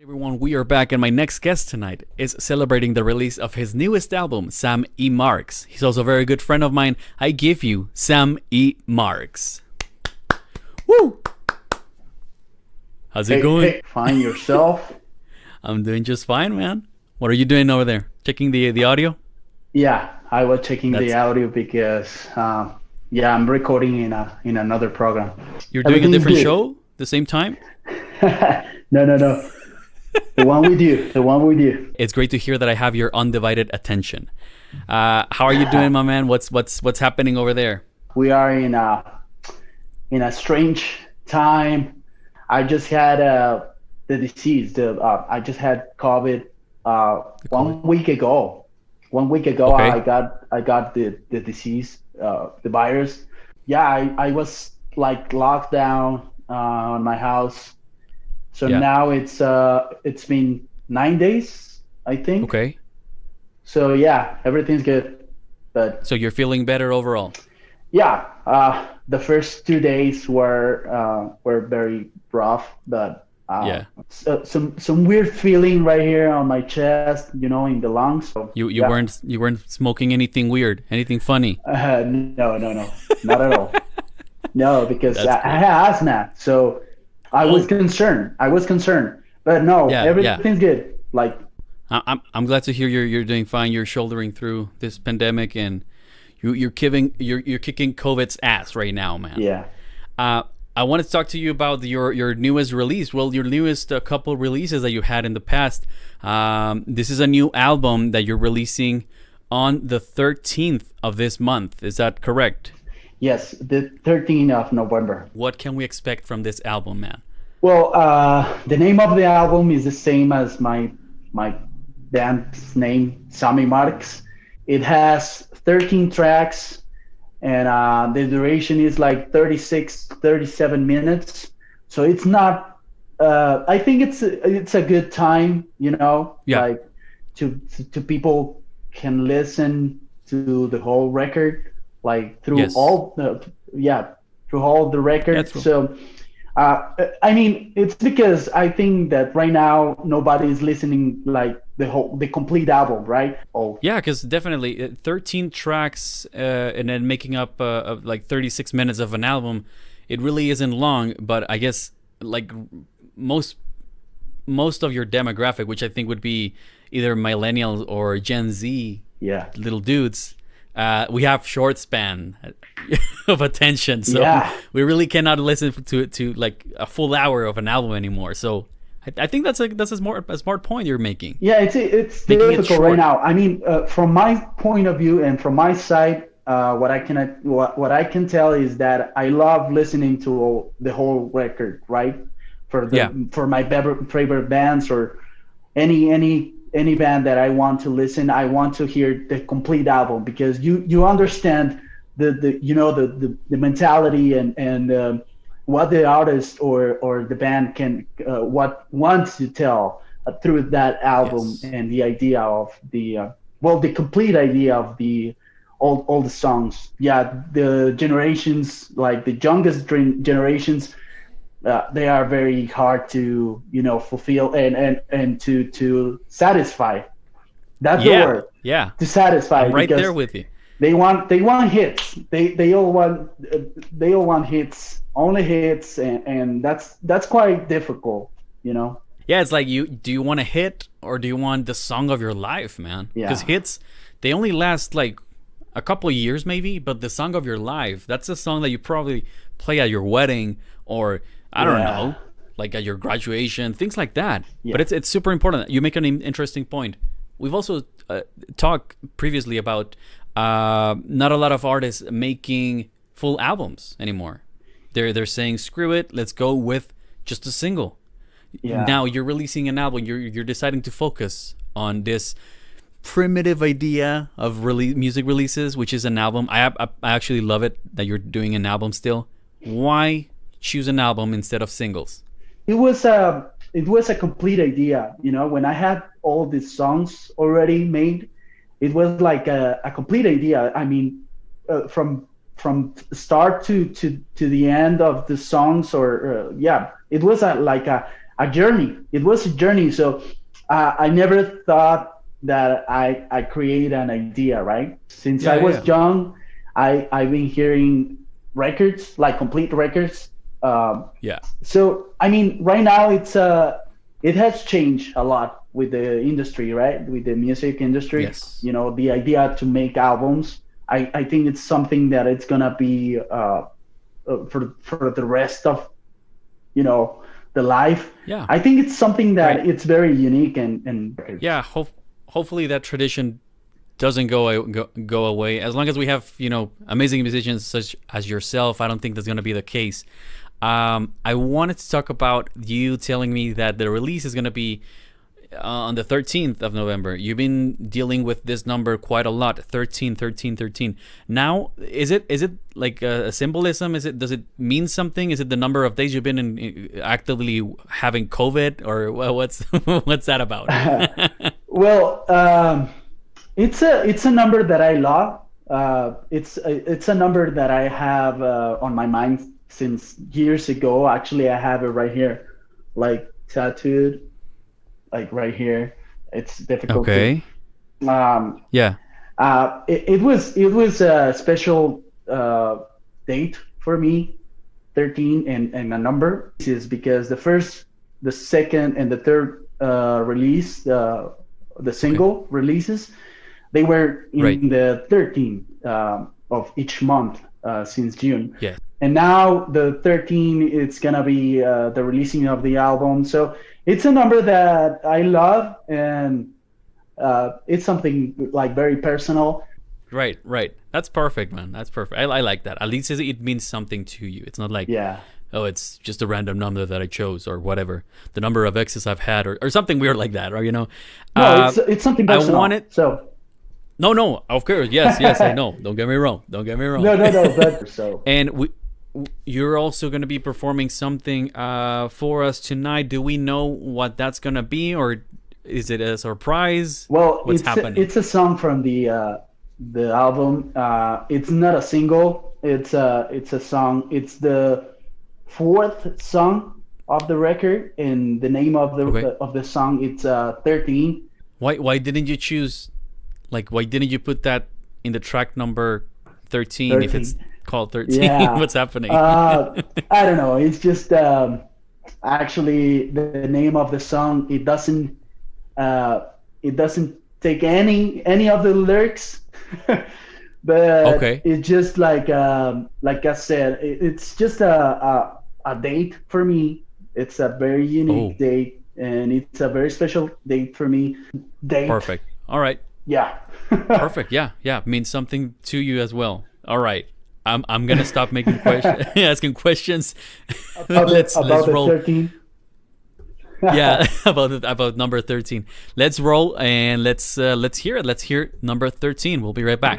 Everyone, we are back, and my next guest tonight is celebrating the release of his newest album, Sam E. Marx. He's also a very good friend of mine. I give you Sam E. Marx. Woo! How's it going? Hey, find yourself. I'm doing just fine, man. What are you doing over there? Checking the audio? Yeah, I was checking the audio because I'm recording in another program. You're doing a different show the same time? No. The one with you. It's great to hear that I have your undivided attention. How are you doing, my man? What's happening over there? We are in a strange time. I just had the disease. I just had COVID 1 week ago. 1 week ago, okay. I got the disease, the virus. Yeah, I was like locked down on my house. So now it's been 9 days, I think. Okay. So yeah, everything's good. But so you're feeling better overall? Yeah. The first 2 days were very rough, but some weird feeling right here on my chest, in the lungs. So, you weren't smoking anything weird, anything funny? No, not at all. No, because I had asthma, so I was concerned, but no, everything's good. Like, I'm glad to hear you're doing fine. You're shouldering through this pandemic, and you're kicking COVID's ass right now, man. Yeah. I wanted to talk to you about your newest release. Well, your newest couple releases that you had in the past. This is a new album that you're releasing on the 13th of this month. Is that correct? Yes, the 13th of November. What can we expect from this album, man? Well, the name of the album is the same as my band's name, Sam E. Marx. It has 13 tracks, and the duration is like 37 minutes. So it's not. I think it's a good time, like to people can listen to the whole record. Like through all the records. So, I mean, it's because I think that right now nobody is listening like the complete album, right? Oh, yeah, because definitely 13 tracks and then making up like 36 minutes of an album. It really isn't long, but I guess like most of your demographic, which I think would be either millennials or Gen Z, little dudes. We have short span of attention, so we really cannot listen to like a full hour of an album anymore. So I think that's a smart point you're making. Yeah, it's difficult right now. I mean, from my point of view and from my side, what I can tell is that I love listening to the whole record, right? For my favorite bands or any band that I want to listen, I want to hear the complete album because you understand the mentality and what the artist or the band can what wants to tell through that album and the idea of the complete idea of the all the songs. Yeah, the generations, like the youngest generations, they are very hard to fulfill and to satisfy. That's the word. Yeah. To satisfy. I'm right there with you. They want hits. They all want hits, only hits, and that's quite difficult, Yeah, it's like do you want a hit or do you want the song of your life, man? Yeah. Because hits, they only last like a couple of years maybe, but the song of your life, that's a song that you probably play at your wedding or I don't know, like at your graduation, things like that. Yeah. But it's super important. You make an interesting point. We've also talked previously about not a lot of artists making full albums anymore. They're saying, screw it, let's go with just a single. Yeah. Now you're releasing an album. You're deciding to focus on this primitive idea of music releases, which is an album. I actually love it that you're doing an album still. Why choose an album instead of singles? It was a complete idea. When I had all these songs already made, it was like a complete idea. I mean, from start to the end of the songs, or it was like a a journey. It was a journey. So I never thought that I create an idea, right? Since I was young, I've been hearing records, like complete records. So I mean, right now it has changed a lot with the industry, right? With the music industry. Yes. You know, the idea to make albums. I think it's something that it's gonna be for the rest of, you know, the life. Yeah. I think it's something that it's very unique and yeah. Hopefully that tradition doesn't go away. As long as we have, you know, amazing musicians such as yourself, I don't think that's going to be the case. I wanted to talk about you telling me that the release is going to be on the 13th of November. You've been dealing with this number quite a lot, 13, 13, 13. Now, is it like a symbolism? Does it mean something? Is it the number of days you've been actively having COVID, or what's what's that about? Well, it's a number that I love. It's a number that I have on my mind since years ago. Actually, I have it right here, like tattooed. Like right here, it's difficult. Okay. Yeah. It was a special date for me, 13 and a number. This is because the first, the second, and the third release, the single releases, they were in the 13th of each month since June. Yeah. And now the 13, it's gonna be the releasing of the album. So it's a number that I love, and it's something like very personal. Right. That's perfect, man. That's perfect. I like that. At least it means something to you. It's not like, oh, it's just a random number that I chose or whatever. The number of exes I've had or something weird like that, or, you know. No, it's something personal. I want it. So. No, of course. Yes, I know. Don't get me wrong. No. But so. And you're also going to be performing something for us tonight. Do we know what that's going to be, or is it a surprise? Well, what's happening? It's a song from the album. It's not a single. It's a song. It's the fourth song of the record, and the name of the song it's 13. Why didn't you choose? Like, why didn't you put that in the track number 13 if it's called 13? Yeah. What's happening? I don't know. It's just actually the name of the song. It doesn't take any of the lyrics, but it's just like I said, it's just a date for me. It's a very unique date, and it's a very special date for me. Perfect. All right. Yeah. Perfect. Yeah. Means something to you as well. All right. I'm gonna stop making questions, asking questions. Let's roll. 13. Yeah, about number 13. Let's roll and let's hear it. Let's hear number 13. We'll be right back.